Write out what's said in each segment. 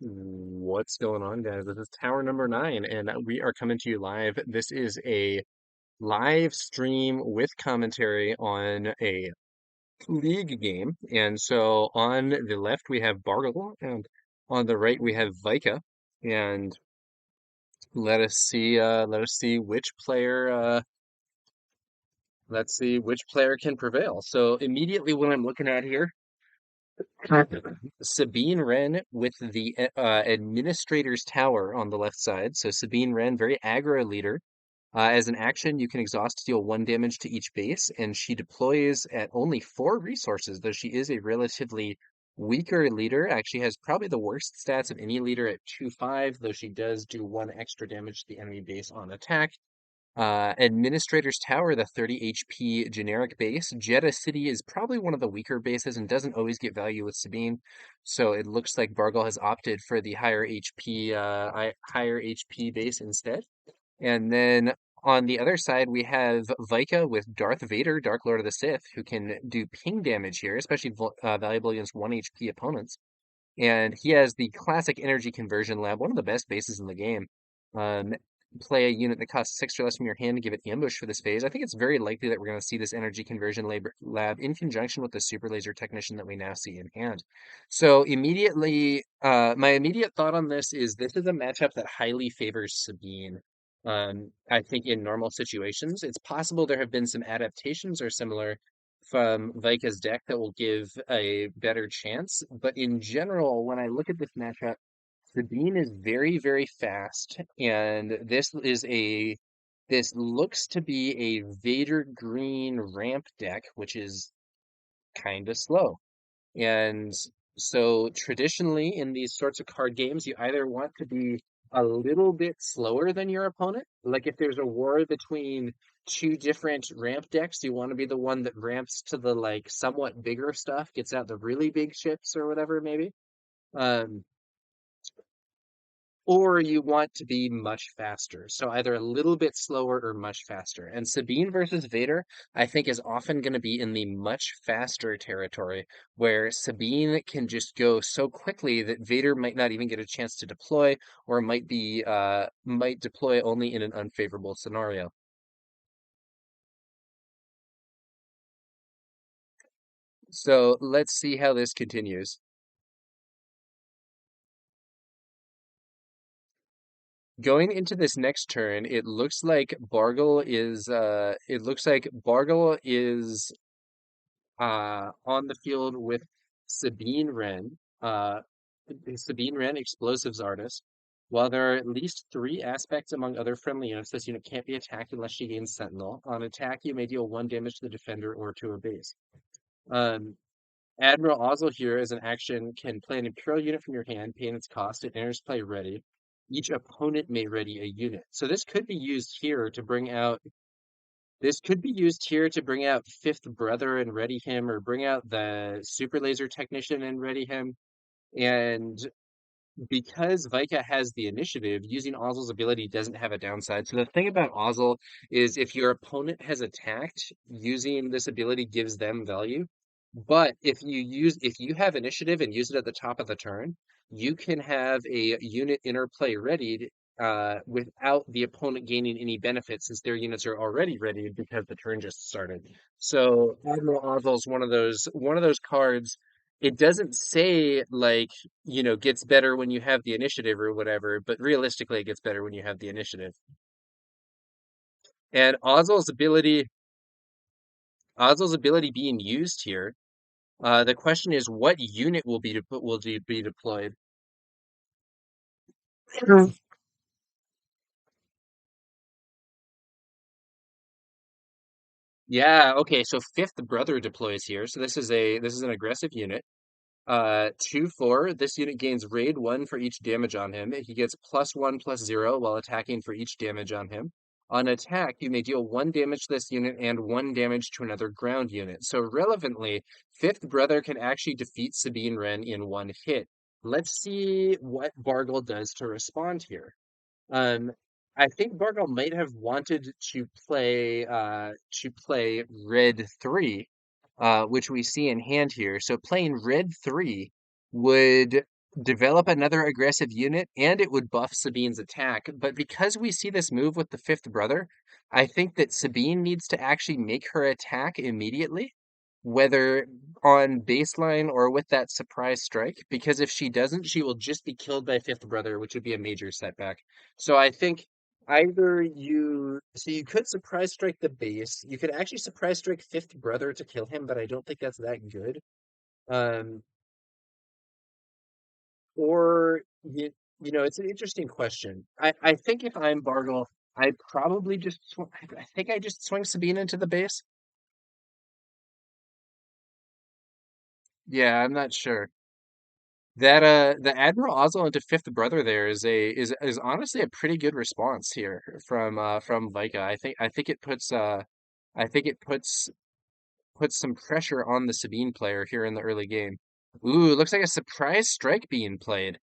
What's going on, guys? This is Tower number 9, and we are coming to you live. This is a live stream with commentary on a league game. And so on the left we have Bargle, and on the right we have Vika. And let us see which player let's see which player can prevail. So immediately what I'm looking at here, Sabine Wren with the Administrator's Tower on the left side. So Sabine Wren, very aggro leader. As an action, you can exhaust to deal 1 damage to each base, and she deploys at only 4 resources, though she is a relatively weaker leader. Actually has probably the worst stats of any leader at 2/5, though she does do 1 extra damage to the enemy base on attack. Administrator's Tower, the 30 HP generic base. Jeddah City is probably one of the weaker bases and doesn't always get value with Sabine. So it looks like Bargle has opted for the higher HP base instead. And then on the other side, we have Vika with Darth Vader, Dark Lord of the Sith, who can do ping damage here, especially valuable against 1 HP opponents. And he has the classic energy conversion lab, one of the best bases in the game. Um, Play a unit that costs 6 or less from your hand to give it ambush for this phase. I think it's very likely that we're going to see this energy conversion lab in conjunction with the super laser technician that we now see in hand. So immediately, my immediate thought on this is a matchup that highly favors Sabine. I think in normal situations, it's possible there have been some adaptations or similar from Vika's deck that will give a better chance. But in general, when I look at this matchup, Sabine is very, very fast, and this looks to be a Vader green ramp deck, which is kind of slow. And so traditionally in these sorts of card games, you either want to be a little bit slower than your opponent. Like if there's a war between two different ramp decks, you want to be the one that ramps to the like somewhat bigger stuff, gets out the really big ships or whatever, maybe. Um, or you want to be much faster. So either a little bit slower or much faster. And Sabine versus Vader, I think, is often going to be in the much faster territory, where Sabine can just go so quickly that Vader might not even get a chance to deploy, or might deploy only in an unfavorable scenario. So let's see how this continues. Going into this next turn, it looks like Bargle is on the field with Sabine Wren, Sabine Wren, Explosives Artist. While there are at least 3 aspects among other friendly units, this unit can't be attacked unless she gains Sentinel. On attack, you may deal 1 damage to the defender or to a base. Um, Admiral Ozzel here, as an action, can play an Imperial unit from your hand, paying its cost. It enters play ready. Each opponent may ready a unit. So this could be used here to bring out Fifth Brother and ready him, or bring out the Super Laser Technician and ready him. And because Vika has the initiative, using Ozzel's ability doesn't have a downside. So the thing about Ozzel is if your opponent has attacked, using this ability gives them value. But if you have initiative and use it at the top of the turn, you can have a unit interplay readied without the opponent gaining any benefit since their units are already ready because the turn just started. So Admiral Ozzel is one of those cards. It doesn't say like, gets better when you have the initiative or whatever, but realistically it gets better when you have the initiative. And Ozzel's ability being used here, the question is what unit be deployed? Mm. Yeah, okay, so Fifth Brother deploys here. So this is an aggressive unit. 2/4. This unit gains raid 1 for each damage on him. He gets +1/+0 while attacking for each damage on him. On attack, you may deal 1 damage to this unit and 1 damage to another ground unit. So relevantly, Fifth Brother can actually defeat Sabine Wren in 1 hit. Let's see what Bargle does to respond here. Um, I think Bargle might have wanted to play red 3, which we see in hand here. So playing red 3 would develop another aggressive unit, and it would buff Sabine's attack. But because we see this move with the fifth brother, I think that Sabine needs to actually make her attack immediately, whether on baseline or with that surprise strike, because if she doesn't, she will just be killed by fifth brother, which would be a major setback. So I think so you could surprise strike the base. You could actually surprise strike fifth brother to kill him, but I don't think that's that good. Um, or it's an interesting question. I think if I'm Bargle, I probably I think I just swing Sabine into the base. Yeah, I'm not sure. That the Admiral Ozzel into fifth brother there is honestly a pretty good response here from Vika. I think it puts some pressure on the Sabine player here in the early game. Ooh, looks like a surprise strike being played.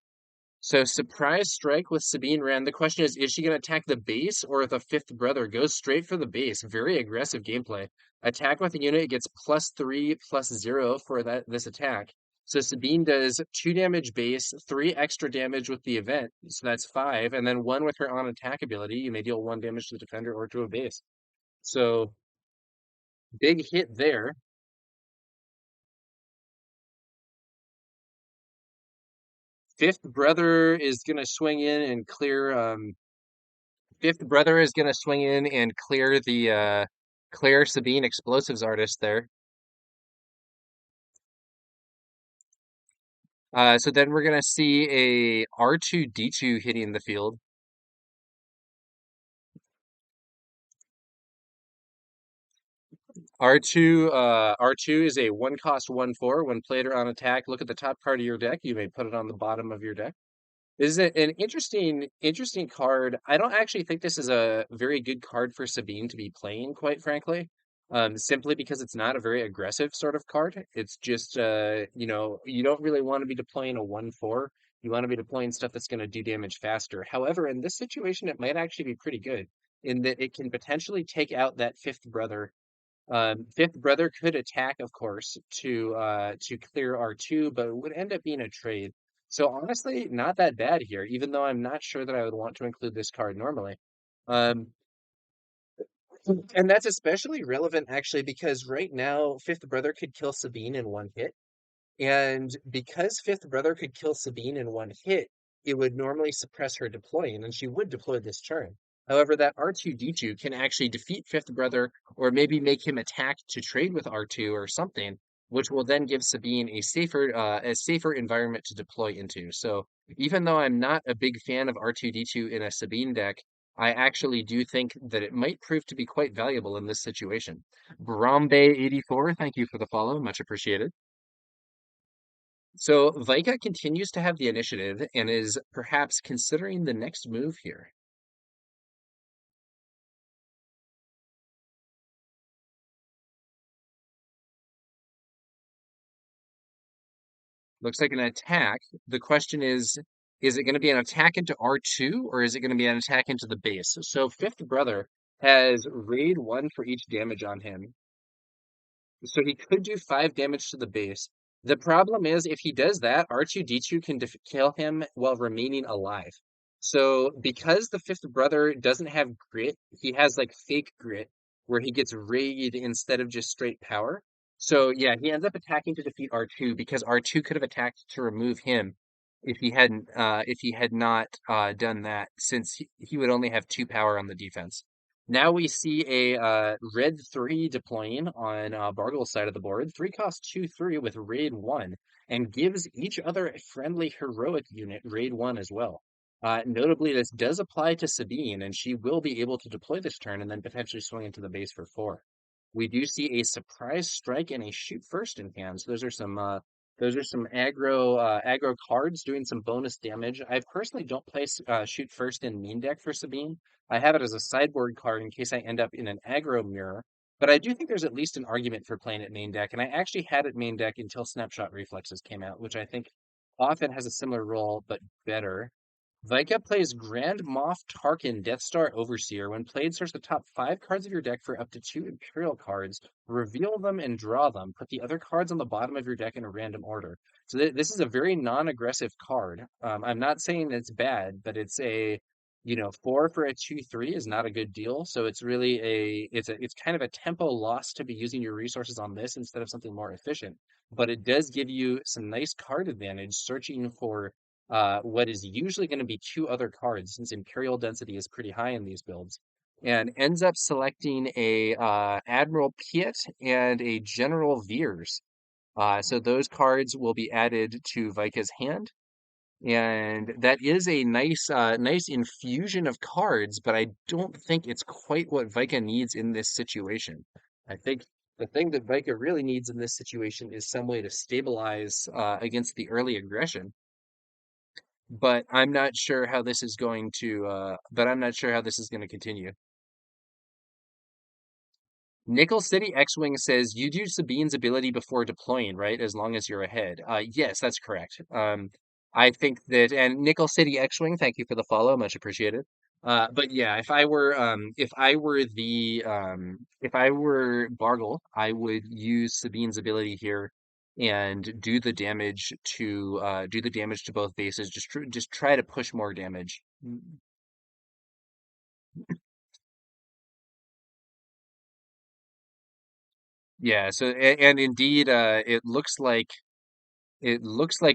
So surprise strike with Sabine Wren. The question is she going to attack the base or the fifth brother? Goes straight for the base. Very aggressive gameplay. Attack with a unit, it gets +3/+0 for this attack. So Sabine does 2 damage base, 3 extra damage with the event. So that's 5. And then 1 with her on attack ability. You may deal 1 damage to the defender or to a base. So big hit there. Fifth brother is going to swing in and clear Fifth brother is gonna swing in and clear Sabine explosives artist there. So then we're gonna see a R2D2 hitting the field. R2 is a 1 cost 1/4. When played or on attack, look at the top card of your deck. You may put it on the bottom of your deck. This is an interesting card. I don't actually think this is a very good card for Sabine to be playing, quite frankly. Simply because it's not a very aggressive sort of card. It's just, you don't really want to be deploying a 1/4. You want to be deploying stuff that's going to do damage faster. However, in this situation, it might actually be pretty good in that it can potentially take out that fifth brother. Fifth brother could attack, of course, to clear R2, but it would end up being a trade. So honestly, not that bad here, even though I'm not sure that I would want to include this card normally. Um, and that's especially relevant actually because right now, Fifth Brother could kill Sabine in one hit. And because Fifth Brother could kill Sabine in one hit, it would normally suppress her deploying, and she would deploy this turn. However, that R2D2 can actually defeat Fifth Brother, or maybe make him attack to trade with R2 or something, which will then give Sabine a safer environment to deploy into. So even though I'm not a big fan of R2D2 in a Sabine deck, I actually do think that it might prove to be quite valuable in this situation. Brombe84, thank you for the follow, much appreciated. So Vika continues to have the initiative and is perhaps considering the next move here. Looks like an attack. The question is it going to be an attack into R2 or is it going to be an attack into the base? So Fifth Brother has raid 1 for each damage on him. So he could do 5 damage to the base. The problem is if he does that, R2D2 can kill him while remaining alive. So because the fifth brother doesn't have grit, he has like fake grit where he gets raid instead of just straight power. So yeah, he ends up attacking to defeat R2 because R2 could have attacked to remove him if he had not done that, since he would only have 2 power on the defense. Now we see a red 3 deploying on Bargle's side of the board. 3 cost 2/3 with raid 1 and gives each other friendly heroic unit raid 1 as well. Notably, this does apply to Sabine, and she will be able to deploy this turn and then potentially swing into the base for 4. We do see a surprise strike and a shoot first in hand. So those are some aggro cards doing some bonus damage. I personally don't play shoot first in main deck for Sabine. I have it as a sideboard card in case I end up in an aggro mirror. But I do think there's at least an argument for playing it main deck, and I actually had it main deck until Snapshot Reflexes came out, which I think often has a similar role but better. Vika plays Grand Moff Tarkin Death Star Overseer. When played, search the top 5 cards of your deck for up to 2 Imperial cards. Reveal them and draw them. Put the other cards on the bottom of your deck in a random order. So this is a very non-aggressive card. I'm not saying it's bad, but it's a, 4 for a 2/3 is not a good deal. So it's really it's kind of a tempo loss to be using your resources on this instead of something more efficient. But it does give you some nice card advantage searching for what is usually going to be 2 other cards, since Imperial density is pretty high in these builds, and ends up selecting a Admiral Piet and a General Veers. So those cards will be added to Vika's hand, and that is a nice infusion of cards, but I don't think it's quite what Vika needs in this situation. I think the thing that Vika really needs in this situation is some way to stabilize against the early aggression, but I'm not sure how this is going to continue. Nickel City X-Wing says you do Sabine's ability before deploying, right? As long as you're ahead. Yes, that's correct. I think that, and Nickel City X-Wing, thank you for the follow, much appreciated. But yeah, if I were Bargle, I would use Sabine's ability here and do the damage to both bases. Just try to push more damage. Yeah, so and indeed, it looks like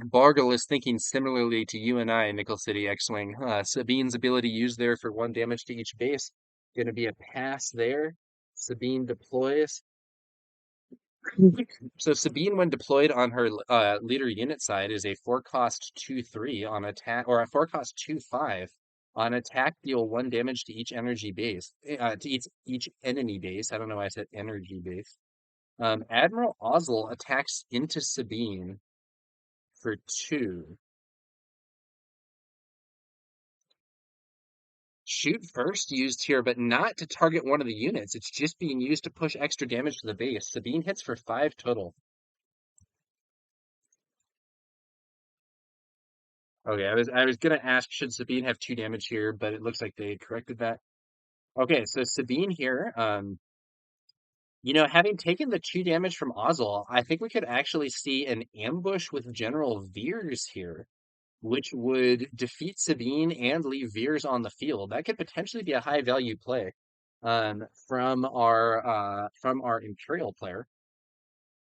Bargle is thinking similarly to you and I, Nickel City X-Wing. Sabine's ability used there for 1 damage to each base. Gonna be a pass there. Sabine deploys. So Sabine, when deployed on her leader unit side, is a 4-cost 2/3 on attack, or a 4-cost 2/5 on attack. Deal 1 damage to each energy base, to each enemy base. I don't know why I said energy base. Admiral Ozzel attacks into Sabine for 2. Shoot first used here, but not to target one of the units. It's just being used to push extra damage to the base. Sabine hits for 5 total. Okay, I was gonna ask, should Sabine have 2 damage here, but it looks like they corrected that. Okay, so Sabine here, having taken the 2 damage from Ozzel, I think we could actually see an ambush with General Veers here, which would defeat Sabine and leave Veers on the field. That could potentially be a high value play from our Imperial player.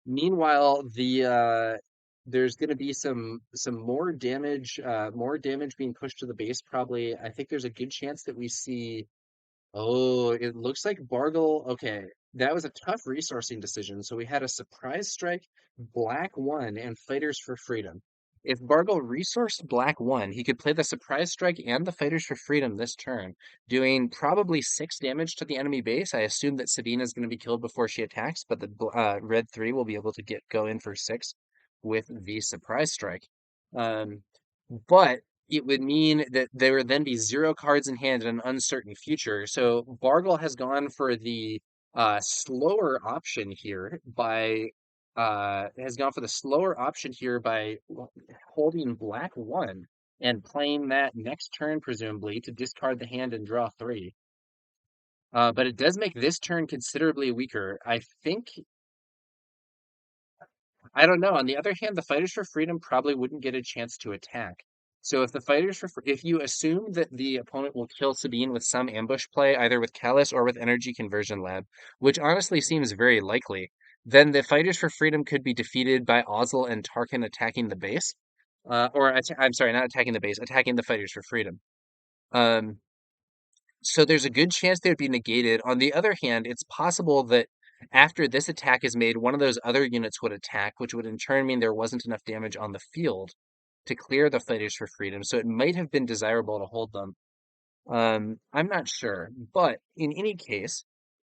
Meanwhile, there's going to be some more damage being pushed to the base. Probably, I think there's a good chance that we see. Oh, it looks like Bargle. Okay, that was a tough resourcing decision. So we had a surprise strike, black one, and fighters for freedom. If Bargle resourced black one, he could play the surprise strike and the fighters for freedom this turn, doing probably 6 damage to the enemy base. I assume that Sabine is going to be killed before she attacks, but the red three will be able to go in for 6 with the surprise strike. Um, but it would mean that there would then be 0 cards in hand in an uncertain future. So Bargle has gone for the slower option here by holding black one and playing that next turn, presumably, to discard the hand and draw 3. But it does make this turn considerably weaker. I don't know. On the other hand, the Fighters for Freedom probably wouldn't get a chance to attack. So if you assume that the opponent will kill Sabine with some ambush play, either with Callus or with Energy Conversion Lab, which honestly seems very likely, then the Fighters for Freedom could be defeated by Ozzel and Tarkin attacking the base. I'm sorry, not attacking the base, attacking the Fighters for Freedom. Um, so there's a good chance they would be negated. On the other hand, it's possible that after this attack is made, one of those other units would attack, which would in turn mean there wasn't enough damage on the field to clear the Fighters for Freedom. So it might have been desirable to hold them. I'm not sure. But in any case,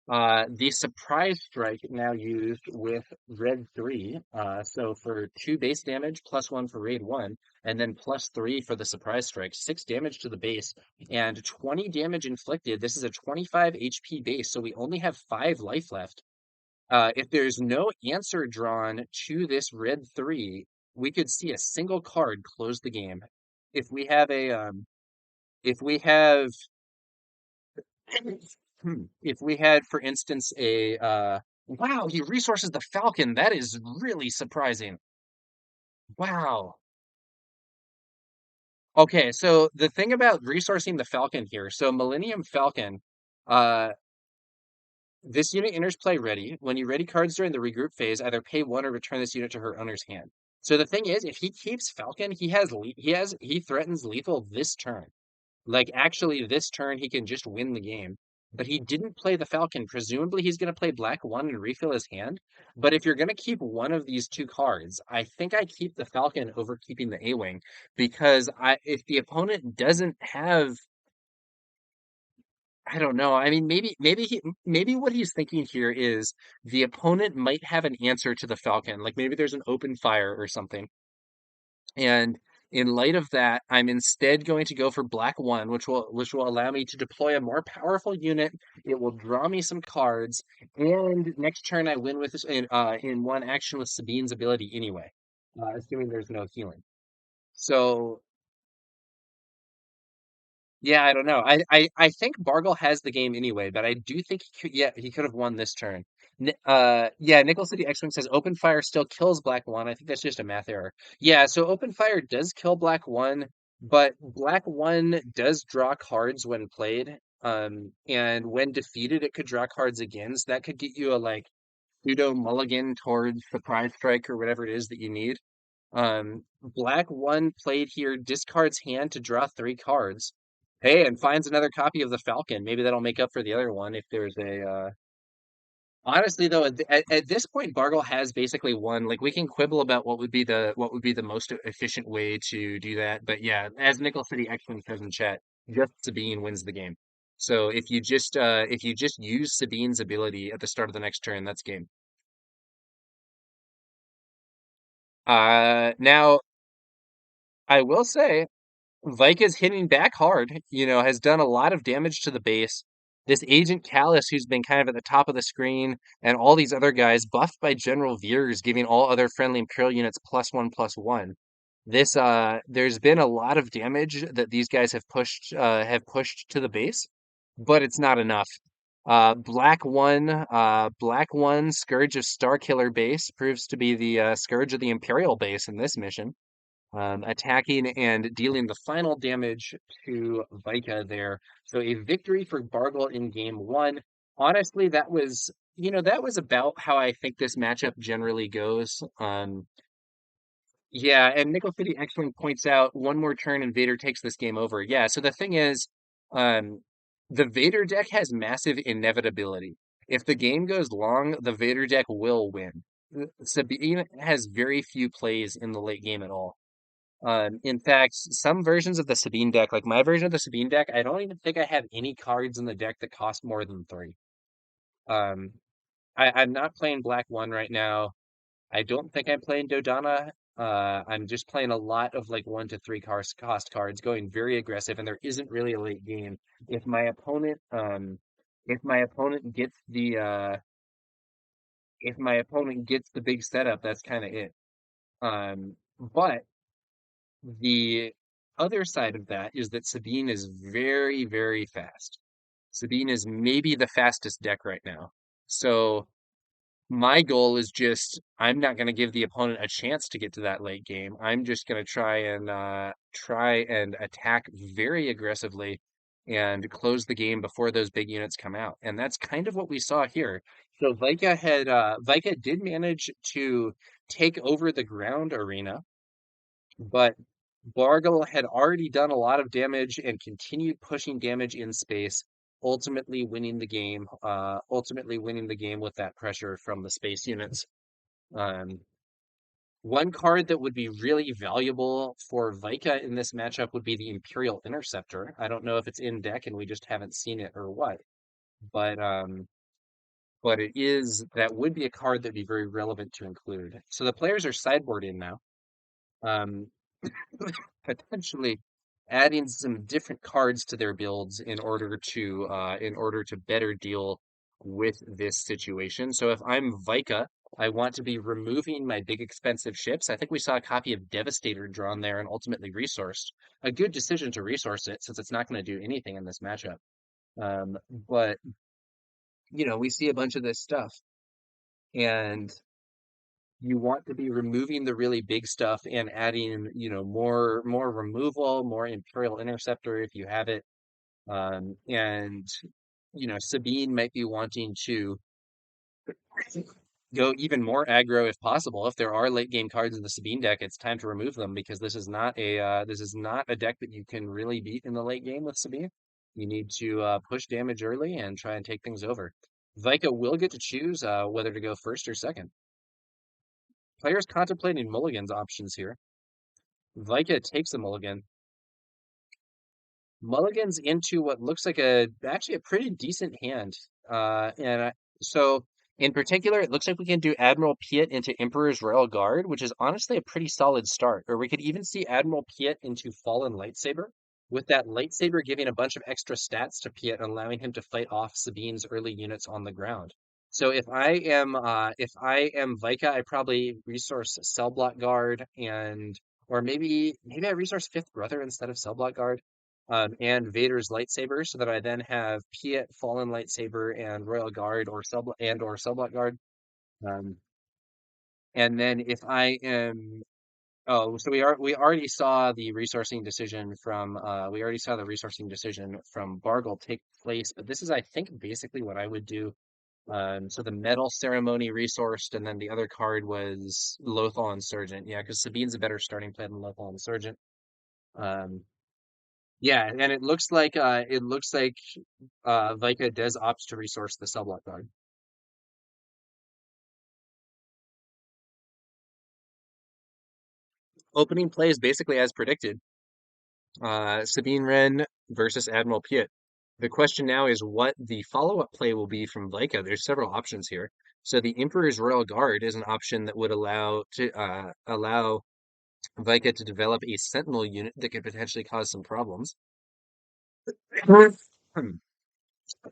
the surprise strike now used with red 3. So for 2 base damage, +1 for raid 1, and then +3 for the surprise strike. 6 damage to the base and 20 damage inflicted. This is a 25 HP base, so we only have 5 life left. If there's no answer drawn to this red 3, we could see a single card close the game. If we have a If we have, if we had, for instance, wow, he resources the Falcon. That is really surprising. Wow. Okay, so the thing about resourcing the Falcon here, so Millennium Falcon, uh, this unit enters play ready. When you ready cards during the regroup phase, either pay one or return this unit to her owner's hand. So the thing is, if he keeps Falcon, he threatens lethal this turn. Like actually this turn he can just win the game. But he didn't play the Falcon. Presumably he's gonna play black one and refill his hand. But if you're gonna keep one of these two cards, I think I keep the Falcon over keeping the A-Wing because I if the opponent doesn't have I don't know. I mean, maybe what he's thinking here is the opponent might have an answer to the Falcon. Like maybe there's an open fire or something. And in light of that, I'm instead going to go for black one, which will allow me to deploy a more powerful unit. It will draw me some cards, and next turn I win with this in one action with Sabine's ability anyway, assuming there's no healing. So yeah, I don't know. I think Bargle has the game anyway, but I do think yeah, he could have won this turn. Yeah, Nickel City X-Wing says open fire still kills black one. I think that's just a math error. Yeah, so open fire does kill black one, but black one does draw cards when played. And when defeated, it could draw cards again. So that could get you a like pseudo mulligan towards surprise strike or whatever it is that you need. Black one played here discards hand to draw three cards. Hey, and finds another copy of the Falcon. Maybe that'll make up for the other one if there's a. Honestly, though, at this point, Bargle has basically won. Like we can quibble about what would be the most efficient way to do that, but yeah, as Nickel City X-Wing says in chat, just Sabine wins the game. So if you just use Sabine's ability at the start of the next turn, that's game. Now I will say. Vika's hitting back hard, has done a lot of damage to the base. This Agent Callus, who's been kind of at the top of the screen, and all these other guys, buffed by General Veers, giving all other friendly Imperial units +1/+1. There's been a lot of damage that these guys have pushed to the base, but it's not enough. Black One, Scourge of Starkiller base proves to be the Scourge of the Imperial base in this mission, attacking and dealing the final damage to Vika there. So a victory for Bargle in game one. Honestly, that was about how I think this matchup generally goes. Yeah, and Nickel City X-Wing points out one more turn and Vader takes this game over. Yeah, so the thing is, um, the Vader deck has massive inevitability. If the game goes long, the Vader deck will win. Sabine has very few plays in the late game at all. In fact, some versions of the Sabine deck, like my version of the Sabine deck, I don't even think I have any cards in the deck that cost more than three. Um, I'm not playing Black One right now. I don't think I'm playing Dodonna. I'm just playing a lot of like 1 to 3 cost cards, going very aggressive, and there isn't really a late game. If my opponent, if my opponent gets the, if my opponent gets the big setup, that's kind of it. But the other side of that is that Sabine is very, very fast. Sabine is maybe the fastest deck right now. So my goal is just I'm not going to give the opponent a chance to get to that late game. I'm just going to try and attack very aggressively and close the game before those big units come out. And that's kind of what we saw here. So Vika did manage to take over the ground arena, but Bargle had already done a lot of damage and continued pushing damage in space, ultimately winning the game with that pressure from the space units. Um, One card that would be really valuable for Vika in this matchup would be the Imperial Interceptor. I don't know if it's in deck and we just haven't seen it or what, but that would be a card that'd be very relevant to include. So the players are sideboarding now. Um, Potentially adding some different cards to their builds in order to better deal with this situation. So if I'm Vika, I want to be removing my big expensive ships. I think we saw a copy of Devastator drawn there and ultimately resourced. A good decision to resource it since it's not going to do anything in this matchup. But we see a bunch of this stuff, and you want to be removing the really big stuff and adding, more removal, more Imperial Interceptor if you have it. And Sabine might be wanting to go even more aggro if possible. If there are late game cards in the Sabine deck, it's time to remove them because this is not a deck that you can really beat in the late game with Sabine. You need to push damage early and try and take things over. Vika will get to choose whether to go first or second. Players contemplating mulligans options here. Vika takes a mulligan. Mulligans into what looks like actually a pretty decent hand. So in particular, it looks like we can do Admiral Piet into Emperor's Royal Guard, which is honestly a pretty solid start. Or we could even see Admiral Piet into Fallen Lightsaber, with that lightsaber giving a bunch of extra stats to Piet, allowing him to fight off Sabine's early units on the ground. So if I am Vika, I probably resource Cell Block Guard or maybe I resource Fifth Brother instead of Cell Block Guard, and Vader's lightsaber, so that I then have Piet, Fallen Lightsaber, and Royal Guard or Cell Block Guard. Um, and then if I am so we already saw the resourcing decision from Bargle take place, but this is I think basically what I would do. So the medal ceremony resourced, and then the other card was Lothal Insurgent. Yeah, because Sabine's a better starting play than Lothal Insurgent. Um, yeah, and it looks like Vika does opt to resource the cell block guard. Opening play is basically as predicted. Sabine Wren versus Admiral Piet. The question now is what the follow-up play will be from Vika. There's several options here. So the Emperor's Royal Guard is an option that would allow Vika to develop a Sentinel unit that could potentially cause some problems.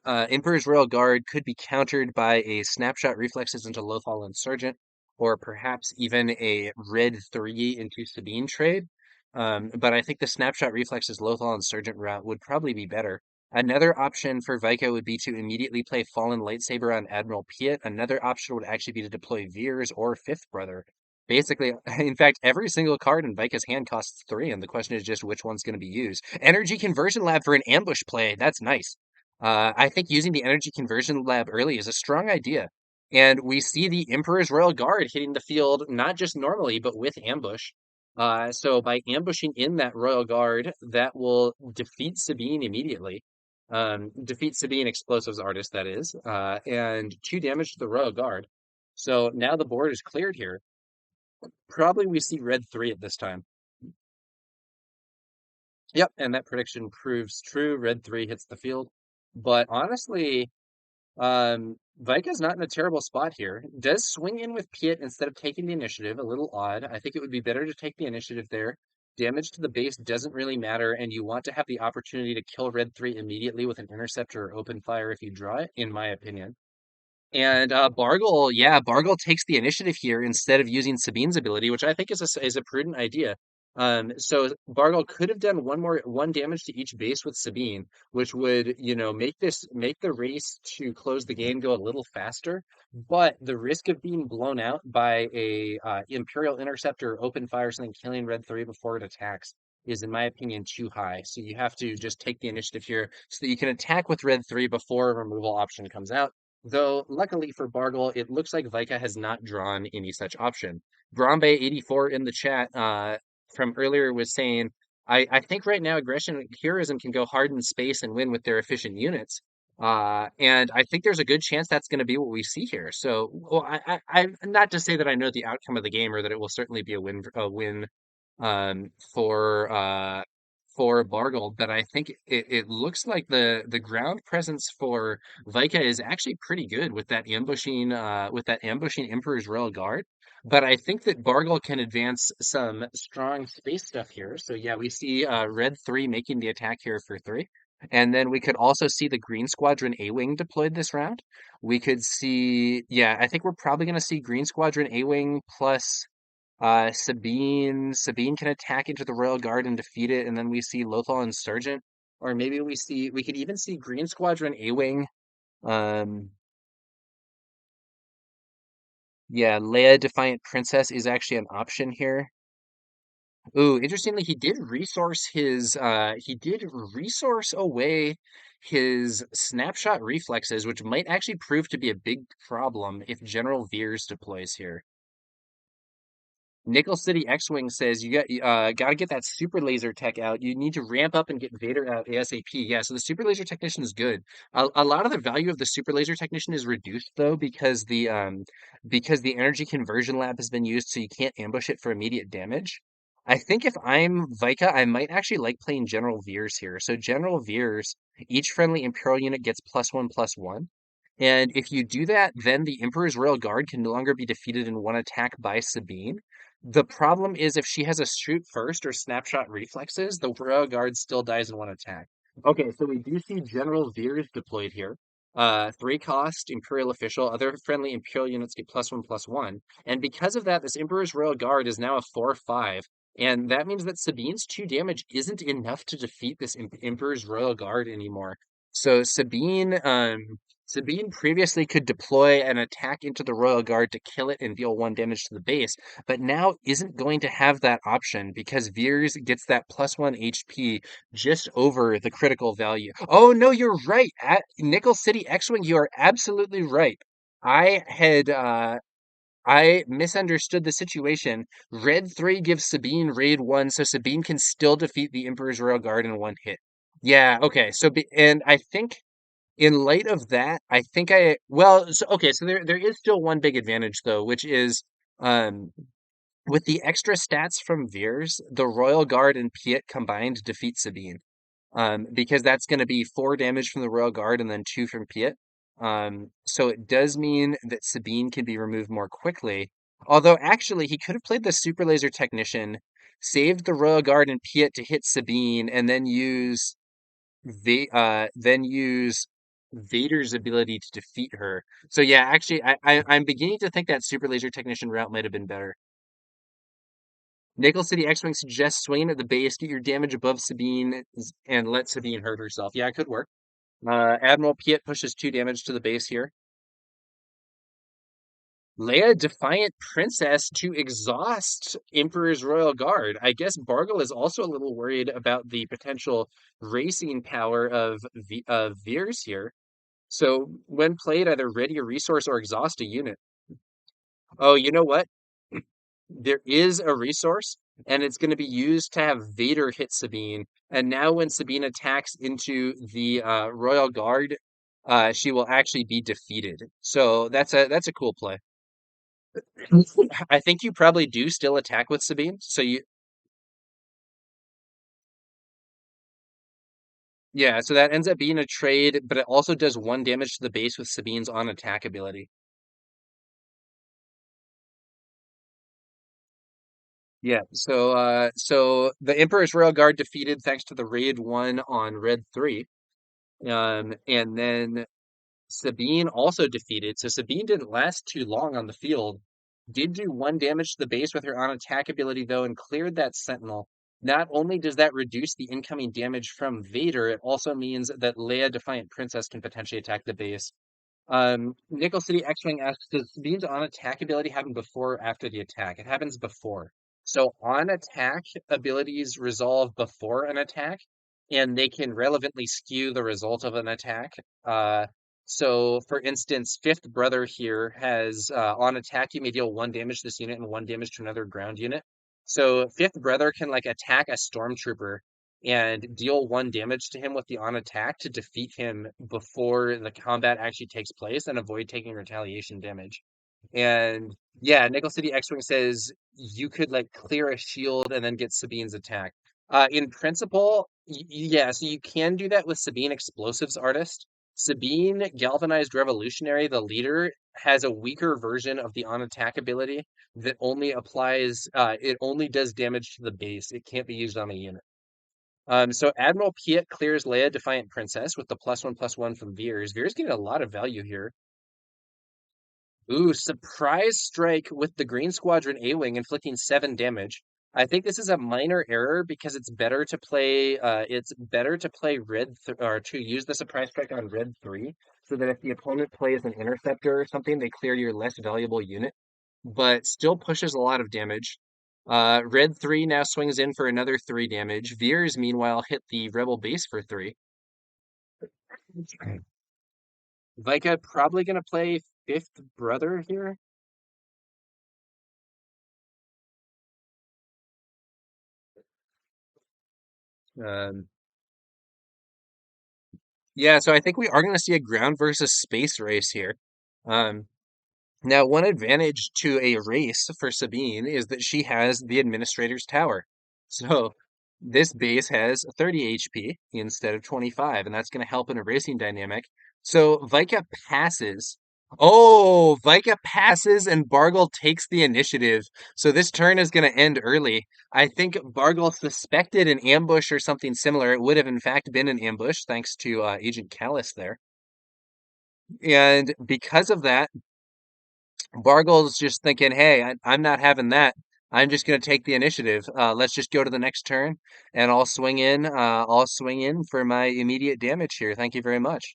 Emperor's Royal Guard could be countered by a Snapshot Reflexes into Lothal Insurgent, or perhaps even a Red 3 into Sabine trade. But I think the Snapshot Reflexes Lothal Insurgent route would probably be better. Another option for Vika would be to immediately play Fallen Lightsaber on Admiral Piet. Another option would actually be to deploy Veers or Fifth Brother. Basically, in fact, every single card in Vika's hand costs 3, and the question is just which one's going to be used. Energy Conversion Lab for an ambush play. That's nice. I think using the energy conversion lab early is a strong idea. And we see the Emperor's Royal Guard hitting the field, not just normally, but with ambush. So by ambushing in that Royal Guard, that will defeat Sabine immediately. Defeat Sabine Explosives Artist, that is, and 2 damage to the Royal Guard. So now the board is cleared here. Probably we see red 3 at this time. Yep, and that prediction proves true. Red 3 hits the field. But honestly, Vika's not in a terrible spot here. Does swing in with Piet instead of taking the initiative, a little odd. I think it would be better to take the initiative there. Damage to the base doesn't really matter, and you want to have the opportunity to kill Red 3 immediately with an interceptor or open fire if you draw it, in my opinion. And Bargle takes the initiative here instead of using Sabine's ability, which I think is a prudent idea. So Bargle could have done one damage to each base with Sabine, which would, make the race to close the game go a little faster. But the risk of being blown out by a Imperial Interceptor open fire something killing Red 3 before it attacks is, in my opinion, too high. So you have to just take the initiative here so that you can attack with Red 3 before a removal option comes out. Though, luckily for Bargle, it looks like Vika has not drawn any such option. Brombe84 in the chat from earlier was saying, I think right now aggression and heroism can go hard in space and win with their efficient units. And I think there's a good chance that's going to be what we see here. So, well, not to say that I know the outcome of the game or that it will certainly be a win um, for uh, for Bargle, but I think it looks like the ground presence for Vika is actually pretty good with that ambushing Emperor's Royal Guard. But I think that Bargle can advance some strong space stuff here. So yeah, we see Red 3 making the attack here for 3. And then we could also see the Green Squadron A-Wing deployed this round. We could see, yeah, I think we're probably going to see Green Squadron A-Wing plus Sabine. Sabine can attack into the Royal Guard and defeat it, and then we see Lothal and Sergeant. Or maybe we could even see Green Squadron A-Wing. Um, yeah, Leia Defiant Princess is actually an option here. Ooh, interestingly, he did resource away his snapshot reflexes, which might actually prove to be a big problem if General Veers deploys here. Nickel City X-Wing says gotta get that super laser tech out. You need to ramp up and get Vader out ASAP. Yeah, so the super laser technician is good. A lot of the value of the super laser technician is reduced though because the energy conversion lab has been used, so you can't ambush it for immediate damage. I think if I'm Vika, I might actually like playing General Veers here. So General Veers, each friendly Imperial unit gets +1/+1. And if you do that, then the Emperor's Royal Guard can no longer be defeated in one attack by Sabine. The problem is if she has a shoot first or snapshot reflexes, the Royal Guard still dies in one attack. Okay, so we do see General Veers deployed here. 3 cost, Imperial Official. Other friendly Imperial units get +1/+1. And because of that, this Emperor's Royal Guard is now a 4/5. And that means that Sabine's 2 damage isn't enough to defeat this Emperor's Royal Guard anymore. So Sabine previously could deploy an attack into the Royal Guard to kill it and deal 1 damage to the base, but now isn't going to have that option because Veers gets that +1 HP just over the critical value. Oh no, you're right. At Nickel City X-Wing, you are absolutely right. I had I misunderstood the situation. Red 3 gives Sabine raid 1, so Sabine can still defeat the Emperor's Royal Guard in one hit. Yeah, okay. And I think in light of that, I think okay, so there is still one big advantage though, which is um with the extra stats from Veers, the Royal Guard and Piet combined defeat Sabine. Because that's going to be 4 damage from the Royal Guard and then 2 from Piet. So it does mean that Sabine can be removed more quickly. Although actually, he could have played the Super Laser Technician, saved the Royal Guard and Piet to hit Sabine, and then use Vader's ability to defeat her. So yeah, actually, I'm beginning to think that Super Laser Technician route might have been better. Nickel City X-Wing suggests swinging at the base, get your damage above Sabine, and let Sabine hurt herself. Yeah, it could work. Admiral Piet pushes 2 damage to the base here. Leia Defiant Princess to exhaust Emperor's Royal Guard. I guess Bargle is also a little worried about the potential racing power of Veers here. So when played, either ready a resource or exhaust a unit. Oh, you know what? There is a resource, and it's going to be used to have Vader hit Sabine. And now, when Sabine attacks into the Royal Guard, she will actually be defeated. So that's a cool play. I think you probably do still attack with Sabine. Yeah, so that ends up being a trade, but it also does 1 damage to the base with Sabine's on attack ability. Yeah, so the Emperor's Royal Guard defeated thanks to the raid 1 on Red 3. And then Sabine also defeated. So Sabine didn't last too long on the field. Did do 1 damage to the base with her on attack ability though, and cleared that Sentinel. Not only does that reduce the incoming damage from Vader, it also means that Leia Defiant Princess can potentially attack the base. Nickel City X-Wing asks, does Sabine's on attack ability happen before or after the attack? It happens before. So on attack abilities resolve before an attack, and they can relevantly skew the result of an attack. So for instance, Fifth Brother here has on attack, you may deal 1 damage to this unit and 1 damage to another ground unit. So Fifth Brother can like attack a stormtrooper and deal 1 damage to him with the on attack to defeat him before the combat actually takes place and avoid taking retaliation damage. And yeah, Nickel City X-Wing says you could like clear a shield and then get Sabine's attack. In principle, yeah, so you can do that with Sabine Explosives Artist. Sabine Galvanized Revolutionary, the leader, has a weaker version of the on attack ability that only applies, it only does damage to the base. It can't be used on a unit. So Admiral Piet clears Leia Defiant Princess with the +1/+1 from Veers. Veers getting a lot of value here. Ooh, surprise strike with the Green Squadron A-Wing inflicting 7 damage. I think this is a minor error because it's better to play or to use the surprise strike on red 3 so that if the opponent plays an interceptor or something, they clear your less valuable unit, but still pushes a lot of damage. Red 3 now swings in for another 3 damage. Veers, meanwhile, hit the rebel base for 3. Vika probably gonna play fifth brother here. Um, Yeah, so I think we are going to see a ground versus space race here. Um, Now, one advantage to a race for Sabine is that she has the Administrator's Tower. So this base has 30 HP instead of 25, and that's going to help in a racing dynamic. So Vika passes. Oh, Vika passes and Bargle takes the initiative. So this turn is going to end early. I think Bargle suspected an ambush or something similar. It would have in fact been an ambush thanks to Agent Callus there. And because of that, Bargle's just thinking, hey, I'm not having that. I'm just going to take the initiative. Let's just go to the next turn, and I'll swing in. I'll swing in for my immediate damage here. Thank you very much.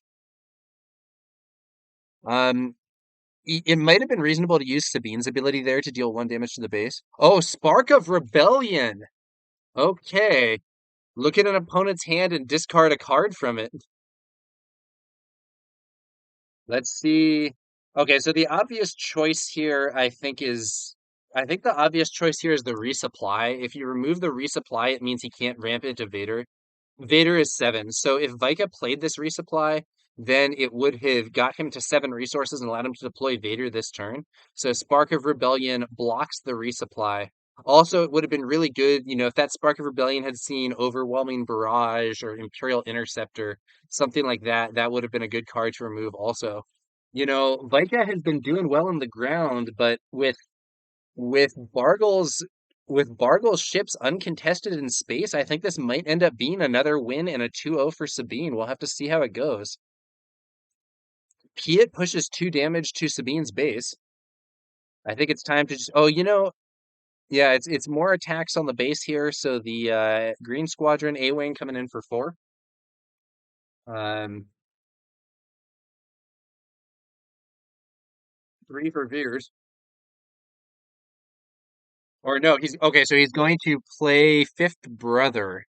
Um, it might have been reasonable to use Sabine's ability there to deal 1 damage to the base. Oh, Spark of Rebellion. Okay, look at an opponent's hand and discard a card from it. Let's see. Okay, so the obvious choice here, I think the obvious choice here is the resupply. If you remove the resupply, it means he can't ramp into Vader. Vader is 7. So if Vika played this resupply, then it would have got him to 7 resources and allowed him to deploy Vader this turn. So Spark of Rebellion blocks the resupply. Also, it would have been really good, if that Spark of Rebellion had seen Overwhelming Barrage or Imperial Interceptor, something like that. That would have been a good card to remove also. Vika has been doing well on the ground, but with Bargle's with Bargle's ships uncontested in space, I think this might end up being another win and a 2-0 for Sabine. We'll have to see how it goes. Piet pushes 2 damage to Sabine's base. I think it's time to just yeah, it's more attacks on the base here. So the Green Squadron A-Wing coming in for 4. Um 3 for Veers. Or no, he's okay, so he's going to play fifth brother.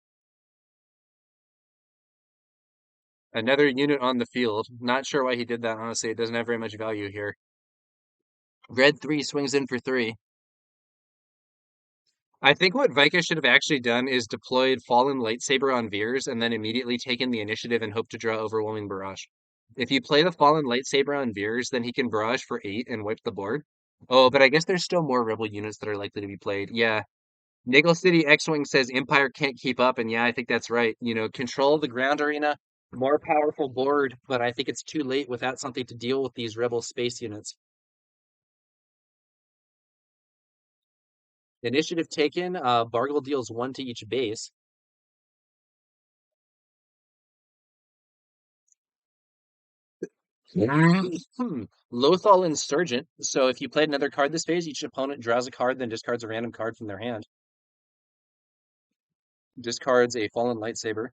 Another unit on the field. Not sure why he did that, honestly. It doesn't have very much value here. Red 3 swings in for 3. I think what Vika should have actually done is deployed Fallen Lightsaber on Veers and then immediately taken the initiative and hope to draw Overwhelming Barrage. If you play the Fallen Lightsaber on Veers, then he can Barrage for 8 and wipe the board. Oh, but I guess there's still more Rebel units that are likely to be played. Yeah. Niggle City X-Wing says Empire can't keep up, and yeah, I think that's right. Control the ground arena, more powerful board, but I think it's too late without something to deal with these Rebel space units. Initiative taken, Bargle deals 1 to each base. Lothal Insurgent. So if you played another card this phase, each opponent draws a card, then discards a random card from their hand. Discards a Fallen Lightsaber.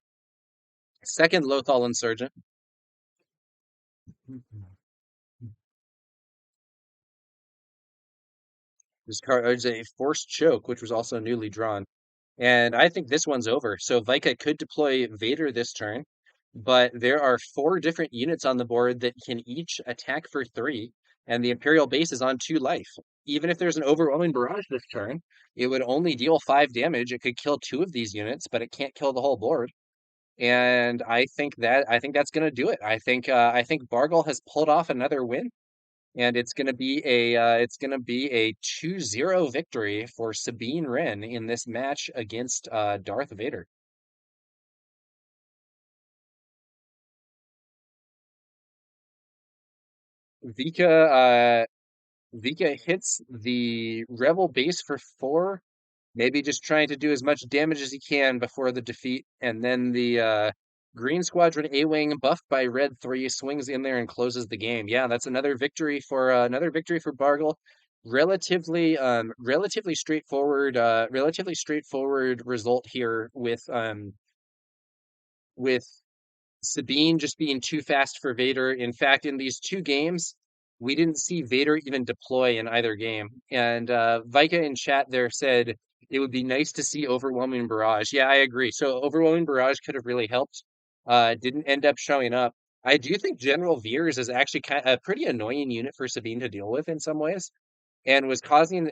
Second Lothal Insurgent. Discards a Forced Choke, which was also newly drawn. And I think this one's over. So Vika could deploy Vader this turn, but there are 4 different units on the board that can each attack for 3, and the Imperial base is on 2 life. Even if there's an overwhelming barrage this turn, it would only deal 5 damage. It could kill 2 of these units, but it can't kill the whole board. And I think that's gonna do it. I think Bargle has pulled off another win, and it's gonna be a 2-0 victory for Sabine Wren in this match against Darth Vader. Vika Vika hits the Rebel base for 4. Maybe just trying to do as much damage as he can before the defeat, and then the Green Squadron A-Wing buffed by Red 3 swings in there and closes the game. Yeah, that's another victory for Bargle. Relatively straightforward result here with Sabine just being too fast for Vader. In fact, in these two games, we didn't see Vader even deploy in either game. And Vika in chat there said it would be nice to see Overwhelming Barrage. Yeah, I agree. So Overwhelming Barrage could have really helped. Didn't end up showing up. I do think General Veers is actually a pretty annoying unit for Sabine to deal with in some ways and was causing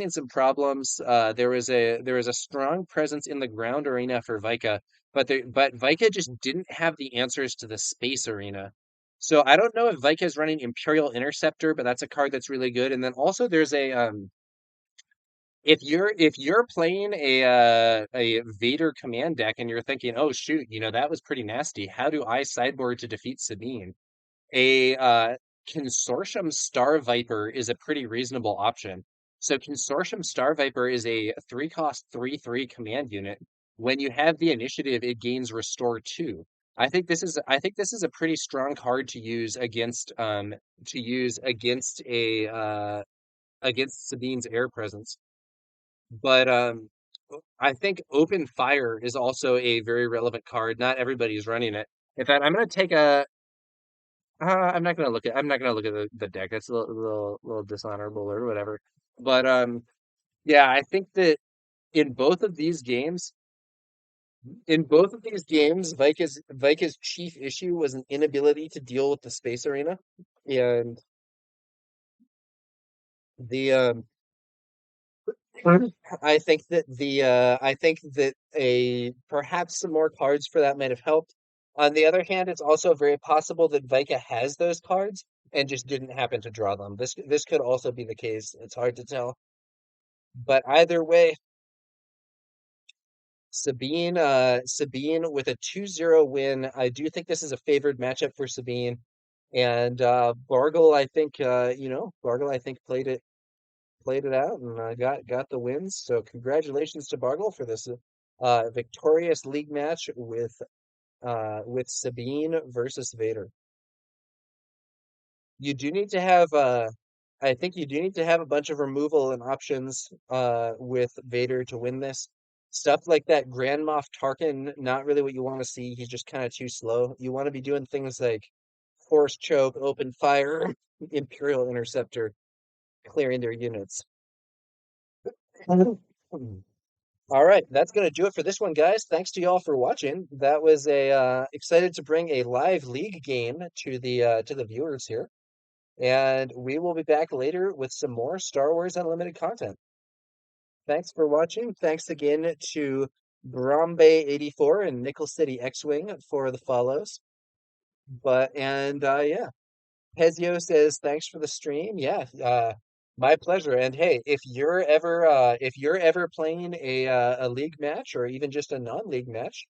some problems. There was a strong presence in the ground arena for Vika, but Vika just didn't have the answers to the space arena. So I don't know if Vika is running Imperial Interceptor, but that's a card that's really good. And then also there's a if you're playing a Vader command deck and you're thinking, oh shoot, that was pretty nasty. How do I sideboard to defeat Sabine? A Consortium Star Viper is a pretty reasonable option. So Consortium Star Viper is a 3-cost 3/3 command unit. When you have the initiative, it gains Restore 2. I think this is a pretty strong card to use against a against Sabine's air presence. But I think Open Fire is also a very relevant card. Not everybody's running it. In fact, I'm not gonna look at the deck. That's a little dishonorable or whatever. But yeah, I think that in both of these games, in both of these games, Vika's chief issue was an inability to deal with the space arena, and the I think that a perhaps some more cards for that might have helped. On the other hand, it's also very possible that Vika has those cards and just didn't happen to draw them. This could also be the case. It's hard to tell. But either way, Sabine with a 2-0 win. I do think this is a favored matchup for Sabine. And Bargle, Bargle, I think played it out and got the wins. So congratulations to Bargle for this victorious league match with Sabine versus Vader. You do need to have I think you do need to have a bunch of removal and options with Vader to win this. Stuff like that Grand Moff Tarkin, not really what you want to see. He's just kind of too slow. You want to be doing things like Force Choke, Open Fire, Imperial Interceptor, clearing their units. All right, that's gonna do it for this one, guys. Thanks to y'all for watching. That was a excited to bring a live league game to the viewers here. And we will be back later with some more Star Wars Unlimited content. Thanks for watching. Thanks again to Brombe84 and Nickel City X-Wing for the follows. Yeah, Hezio says thanks for the stream. Yeah, my pleasure. And hey, if you're ever playing a league match or even just a non-league match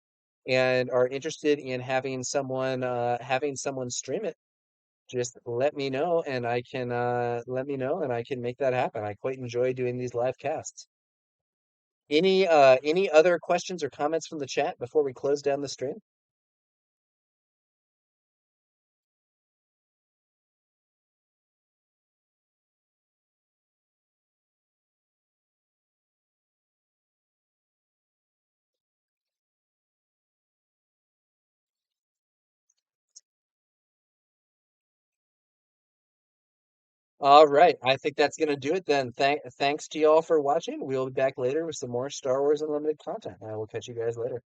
and are interested in having someone stream it, just let me know and I can make that happen. I quite enjoy doing these live casts. Any other questions or comments from the chat before we close down the stream? All right, I think that's gonna do it then. Thanks to y'all for watching. We'll be back later with some more Star Wars Unlimited content. I will catch you guys later.